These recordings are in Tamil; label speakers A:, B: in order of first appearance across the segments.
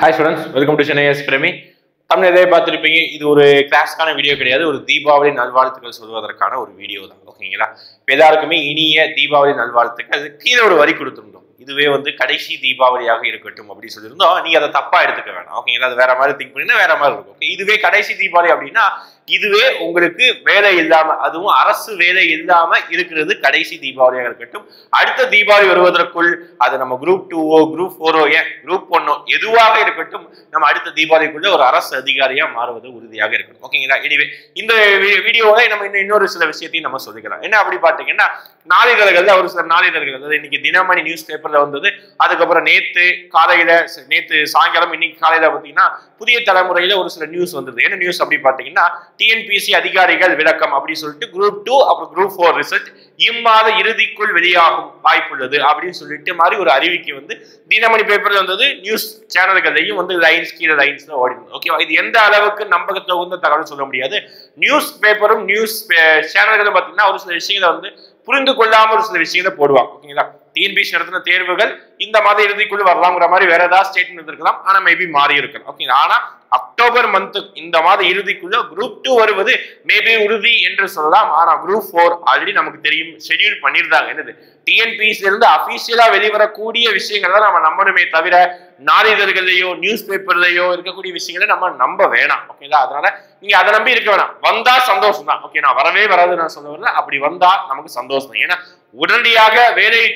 A: Hi students, welcome to Chennai S Premi. Tamil எதை பார்த்துருப்பீங்க. இது ஒரு கிளாஸ்க்கான வீடியோ கிடையாது, ஒரு தீபாவளி நல்வாழ்த்துக்கள் சொல்வதற்கான ஒரு வீடியோ தான். ஓகேங்களா? எல்லாருக்குமே இனிய தீபாவளி நல்வாழ்த்துக்கள். அது கீழே ஒரு வரி கொடுத்துருந்தோம், இதுவே கடைசி தீபாவளியாக இருக்கட்டும் அப்படின்னு சொல்லியிருந்தோம். நீங்க அதை தப்பா எடுத்துக்க வேணாம். ஓகேங்களா? அது வேற மாதிரி திங்க் பண்ணீங்கன்னா வேற மாதிரி இருக்கும். இதுவே கடைசி தீபாவளி அப்படின்னா இதுவே உங்களுக்கு வேலை இல்லாம, அதுவும் அரசு வேலை இல்லாம இருக்கிறது கடைசி தீபாவளியாக இருக்கட்டும். அடுத்த தீபாவளி வருவதற்குள் அது நம்ம குரூப் 2ஓ குரூப் 4ஓ குரூப் 1ஓ எதுவாக இருக்கட்டும், நம்ம அடுத்த தீபாவளிக்குள்ள ஒரு அரசு அதிகாரியா மாறுவது உறுதியாக இருக்கணும். ஓகேங்களா? எனிவே இந்த வீடியோவை நம்ம இன்னொரு சில விஷயத்தையும் நம்ம சொல்லிக்கலாம். என்ன அப்படி பாத்தீங்கன்னா, நாளிதழ்கள்ல ஒரு சில நாளிதழ்கள், அதாவது இன்னைக்கு தினமணி நியூஸ் பேப்பர்ல வந்தது, அதுக்கப்புறம் நேத்து சாயங்காலம் இன்னைக்கு காலையில பாத்தீங்கன்னா புதிய தலைமுறையில ஒரு சில நியூஸ் வந்தது. என்ன நியூஸ் அப்படி பாத்தீங்கன்னா, டிஎன்பிஎஸ்சி அதிகாரிகள் விளக்கம் அப்படின்னு சொல்லிட்டு குரூப் 2 அப்புறம் குரூப் 4 ரிசல்ட் இம்மாத இறுதிக்குள் வெளியாகும் வாய்ப்புள்ளது அப்படின்னு சொல்லிட்டு மாதிரி ஒரு அறிவிக்கை தினமணி பேப்பர்ல வந்தது. நியூஸ் சேனல்களையும் லைன்ஸ் கீழே லைன்ஸ் தான் ஓடினது. ஓகேவா? இது எந்த அளவுக்கு நம்பகத்தகுந்த தகவல் சொல்ல முடியாது. நியூஸ் பேப்பரும் நியூஸ் சேனல்களும் பாத்தீங்கன்னா ஒரு சில விஷயங்களை புரிந்து கொள்ளாம ஒரு சில விஷயங்களை போடுவாங்க. ஓகேங்களா? டிஎன்பிஎஸ்சி நடத்தின தேர்வுகள் இந்த மாத இறுதிக்குள்ள வரலாம்ங்கிற மாதிரி வேற ஏதாவது ஸ்டேட்மெண்ட் இருக்கலாம், ஆனா மேபி மாறி இருக்கலாம். ஓகே, ஆனா அக்டோபர் மந்த் இந்த மாத இறுதிக்குள்ள குரூப் 2 வருவது மேபி உறுதி என்று சொல்லலாம். ஆனா குரூப் 4 ஆல்ரெடி நமக்கு தெரியும், ஷெட்யூல் பண்ணியிருந்தாங்க. என்னது, டிஎன்பிஎஸ்சி இருந்து அபிஷியலா வெளிவரக்கூடிய விஷயங்கள் தான் நம்ம நம்பணுமே தவிர நாளிதழ்களையோ நியூஸ் பேப்பர்லயோ இருக்கக்கூடிய விஷயங்களை நம்ம நம்ப வேணாம். ஓகேங்களா? அதனால நீங்க அதை நம்பி இருக்க வேணாம். வந்தா சந்தோஷம் தான். ஓகே, நான் வரவே வராது நான் சொல்ல வரல, அப்படி வந்தா நமக்கு சந்தோஷம் தான். ஏன்னா உடனடியாக வேலையை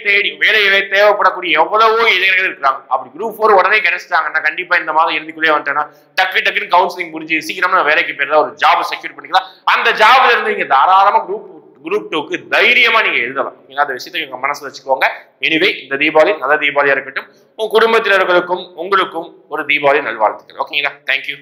A: தேவைப்படக்கூடிய எவ்வளவோ இளைஞர்கள் இருக்கிறாங்க. அப்படி குரூப் 4 உடனே கிடைச்சிட்டாங்கன்னா கண்டிப்பா இந்த மாதம் இறுதிக்குள்ளே வந்துட்டேன்னா டக்குன்னு கவுன்சிலிங் முடிஞ்சு சீக்கிரமா வேலைக்கு போயிருந்தா ஒரு ஜாப் செக்யூர் பண்ணிக்கலாம். அந்த ஜாப்ல இருந்து நீங்க தாராளமா குரூப் 2க்கு தைரியமா நீங்க எழுதலாம். அந்த விஷயத்தை உங்க மனசுல வச்சுக்கோங்க. எனிவே இந்த தீபாவளி நல்ல தீபாவளியா இருக்கட்டும். உங்க குடும்பத்தினர்களுக்கும் உங்களுக்கும் ஒரு தீபாவளி நல்வாழ்த்துக்கள். ஓகேங்களா? தேங்க்யூ.